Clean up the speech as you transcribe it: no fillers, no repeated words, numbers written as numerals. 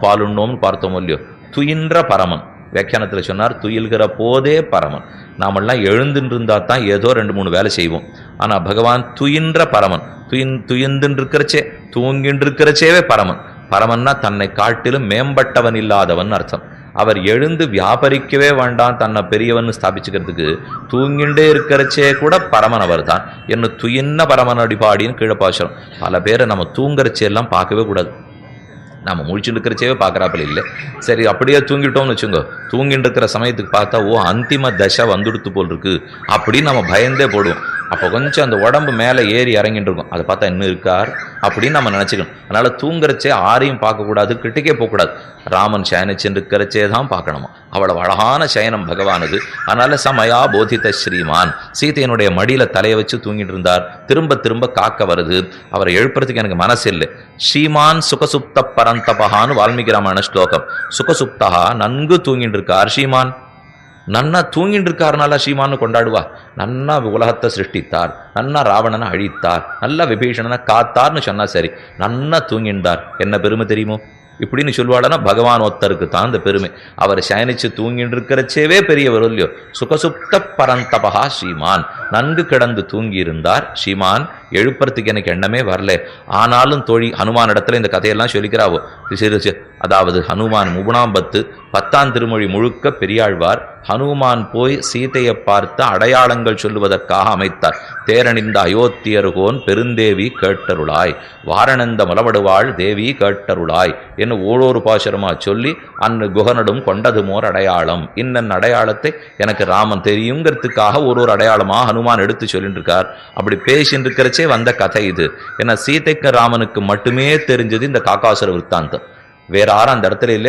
பாலுண்ணோம்னு பார்த்தோம் இல்லையோ, துயின்ற பரமன் வியாக்கியானத்தில் சொன்னார், துயில்கிற போதே பரமன். நாமெல்லாம் எழுந்துட்டு இருந்தா தான் ஏதோ 2-3 வேலை செய்வோம். ஆனா பகவான் துயின்ற பரமன். துயிந்துன்னு இருக்கிறச்சே, தூங்கின்னு இருக்கிறச்சேவே பரமன். பரமன்னா தன்னை காட்டிலும் மேம்பட்டவன் இல்லாதவன் அர்த்தம். அவர் எழுந்து வியாபரிக்கவே வேண்டாம், தன்னை பெரியவன் ஸ்தாபிச்சுக்கிறதுக்கு தூங்கிண்டே இருக்கிறச்சே கூட பரமன் அவர் தான். என்ன துயின்ன பரமன் அடிப்பாடின்னு கீழே பாசுறோம். பல பேரை நம்ம தூங்குறச்செல்லாம் பார்க்கவே கூடாது. நம்ம முழிச்சுட்டு இருக்கிறச்சேவே பார்க்குறாப்பில் இல்லை. சரி அப்படியே தூங்கிட்டோம்னு வச்சுங்க, தூங்கிட்டு இருக்கிற சமயத்துக்கு பார்த்தா ஓ அந்திம தசை வந்துடுத்து போல் இருக்கு அப்படின்னு நம்ம பயந்தே போடுவோம். அப்போ கொஞ்சம் அந்த உடம்பு மேலே ஏறி இறங்கிட்டு இருக்கும், அதை பார்த்தா இன்னும் இருக்கார் அப்படின்னு நம்ம நினச்சிக்கணும். அதனால் தூங்குறச்சே ஆரையும் பார்க்கக்கூடாது, கிட்டக்கே போகக்கூடாது. ராமன் சயனிச்சுன்னு இருக்கிறச்சே தான் பார்க்கணுமா. அவ்வளவு அழகான சயனம் பகவானது. அதனால சமயா போதித்த ஸ்ரீமான் சீதையனுடைய மடியில் தலையை வச்சு தூங்கிட்டு இருந்தார். திரும்ப திரும்ப காக்க வருது, அவரை எழுப்புறதுக்கு எனக்கு மனசு இல்லை. ஸ்ரீமான் சுகசுப்த பரந்தபகான்னு வால்மீகி ராமாயண ஸ்லோகம். சுகசுப்தா நன்கு தூங்கிட்டு இருக்கார் ஸ்ரீமான். நன்னா தூங்கிட்டு இருக்காருனால ஸ்ரீமான்னு கொண்டாடுவா. நன்னா உலகத்தை சிருஷ்டித்தார், நன்னா ராவணனை அழித்தார், நல்லா விபீஷணனை காத்தார்னு சொன்னா சரி. நன்னா தூங்கின்றார், என்ன பெருமை தெரியுமோ இப்படின்னு சொல்லுவாடனா பகவான் ஒத்தருக்கு தான் அந்த பெருமை. அவர் சயனிச்சு தூங்கிட்டு இருக்கிறச்சேவே பெரியவர் இல்லையோ. சுகசுப்த பரந்தபகா ஸ்ரீமான், நன்கு கிடந்து தூங்கி இருந்தார் ஸ்ரீமான். எழுப்புறதுக்கு எனக்கு எண்ணமே வரல. ஆனாலும் தோழி ஹனுமான் இடத்துல இந்த கதையெல்லாம் சொல்லிக்கிறாவோ. அதாவது ஹனுமான் 10 திருமொழி முழுக்க பெரியாழ்வார் ஹனுமான் போய் சீதையை பார்த்து அடையாளங்கள் சொல்லுவதற்காக அமைத்தார். தேரணிந்த அயோத்தியர்கோன் பெருந்தேவி கேட்டருளாய், வாரணந்த முலவடுவாள் தேவி கேட்டருளாய் என்று ஓரொரு பாசுரமா சொல்லி அன்னு குகனடும் கொண்டது மோர் அடையாளம். இன்னன் அடையாளத்தை எனக்கு ராமன் தெரியுங்கிறதுக்காக ஒரு அடையாளமாக ஹனுமான் எடுத்து சொல்லிட்டு இருக்கார். அப்படி பேசிட்டு இருக்கிறச்சே வந்த கதை இது. ஏன்னா சீதைக்கு ராமனுக்கு மட்டுமே தெரிஞ்சது இந்த காக்காசுர விற்த்தாந்தம். வேற யாரும் அந்த இடத்துல இல்லை.